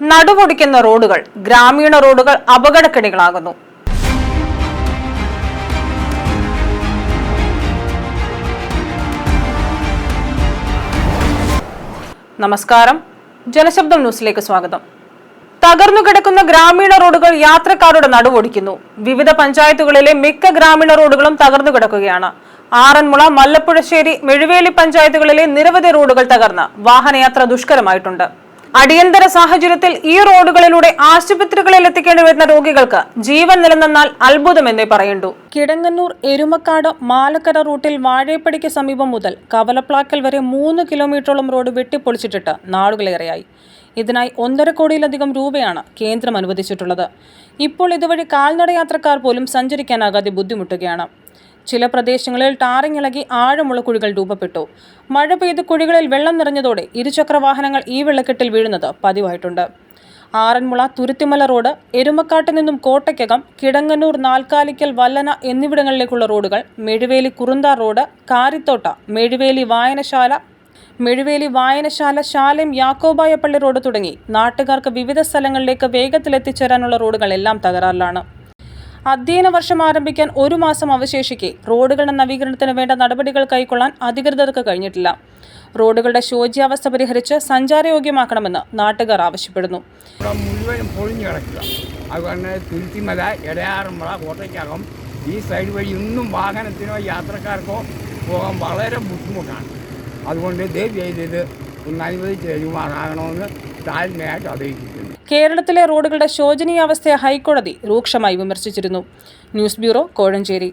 നടുപൊടിക്കുന്ന റോഡുകൾ, ഗ്രാമീണ റോഡുകൾ അപകടക്കെണികളാകുന്നു. നമസ്കാരം, ജനശബ്ദം ന്യൂസിലേക്ക് സ്വാഗതം. തകർന്നു കിടക്കുന്ന ഗ്രാമീണ റോഡുകൾ യാത്രക്കാരുടെ നടുവൊടിക്കുന്നു. വിവിധ പഞ്ചായത്തുകളിലെ മിക്ക ഗ്രാമീണ റോഡുകളും തകർന്നു കിടക്കുകയാണ്. ആറന്മുള, മല്ലപ്പുഴശ്ശേരി, മെഴുവേലി പഞ്ചായത്തുകളിലെ നിരവധി റോഡുകൾ തകർന്ന് വാഹനയാത്ര ദുഷ്കരമായിട്ടുണ്ട്. അടിയന്തര സാഹചര്യത്തിൽ ഈ റോഡുകളിലൂടെ ആശുപത്രികളിൽ എത്തിക്കേണ്ടി വരുന്ന രോഗികൾക്ക് ജീവൻ നിലനിന്നാൽ അത്ഭുതമെന്നേ പറയണ്ടു. കിടങ്ങന്നൂർ, എരുമക്കാട്, മാലക്കര റൂട്ടിൽ വാഴേപ്പടിക്ക് സമീപം മുതൽ കവലപ്ലാക്കൽ വരെ 3 കിലോമീറ്ററോളം റോഡ് വെട്ടിപ്പൊളിച്ചിട്ടിട്ട് നാളുകളേറെയായി. ഇതിനായി 1.5 കോടിയിലധികം രൂപയാണ് കേന്ദ്രം അനുവദിച്ചിട്ടുള്ളത്. ഇപ്പോൾ ഇതുവഴി കാൽനടയാത്രക്കാർ പോലും സഞ്ചരിക്കാനാകാതെ ബുദ്ധിമുട്ടുകയാണ്. ചില പ്രദേശങ്ങളിൽ ടാറിംഗ് ഇളകി ആഴമുള്ള കുഴികൾ രൂപപ്പെട്ടു. മഴ പെയ്ത് കുഴികളിൽ വെള്ളം നിറഞ്ഞതോടെ ഇരുചക്ര വാഹനങ്ങൾ ഈ വെള്ളക്കെട്ടിൽ വീഴുന്നത് പതിവായിട്ടുണ്ട്. ആറന്മുള, തുരുത്തിമല റോഡ്, എരുമക്കാട്ട് നിന്നും കോട്ടയ്ക്കകം, കിടങ്ങന്നൂർ, നാൽക്കാലിക്കൽ, വല്ലന എന്നിവിടങ്ങളിലേക്കുള്ള റോഡുകൾ, മെഴുവേലി കുറുന്താർ റോഡ്, കാരിത്തോട്ട, മെഴുവേലി വായനശാല, ശാലം, യാക്കോബായ പള്ളി റോഡ് തുടങ്ങി നാട്ടുകാർക്ക് വിവിധ സ്ഥലങ്ങളിലേക്ക് വേഗത്തിൽ എത്തിച്ചേരാനുള്ള റോഡുകളെല്ലാം തകരാറിലാണ്. അധ്യയന വർഷം ആരംഭിക്കാൻ 1 മാസം അവശേഷിക്കെ റോഡുകളുടെ നവീകരണത്തിന് വേണ്ട നടപടികൾ കൈക്കൊള്ളാൻ അധികൃതർക്ക് കഴിഞ്ഞിട്ടില്ല. റോഡുകളുടെ ശോച്യാവസ്ഥ പരിഹരിച്ച് സഞ്ചാരയോഗ്യമാക്കണമെന്ന് നാട്ടുകാർ ആവശ്യപ്പെടുന്നു. മുഴുവനും പൊളിഞ്ഞു കിടക്കുക. അതുകൊണ്ട് തുരുത്തിമല, എടയാറന്മുള, കോട്ടയ്ക്കകം ഈ സൈഡ് വഴി ഒന്നും വാഹനത്തിനോ യാത്രക്കാർക്കോ പോകാൻ വളരെ ബുദ്ധിമുട്ടാണ്. അതുകൊണ്ട് ദയവ് ഇത് ഒന്ന് അനുവദിച്ച് തരുമാറാകണമെന്ന് താഴ്മയായിട്ട് അപേക്ഷിക്കുന്നു. കേരളത്തിലെ റോഡുകളുടെ ശോചനീയാവസ്ഥയെ ഹൈക്കോടതി രൂക്ഷമായി വിമർശിച്ചിരുന്നു. News bureau, Kozhencherry.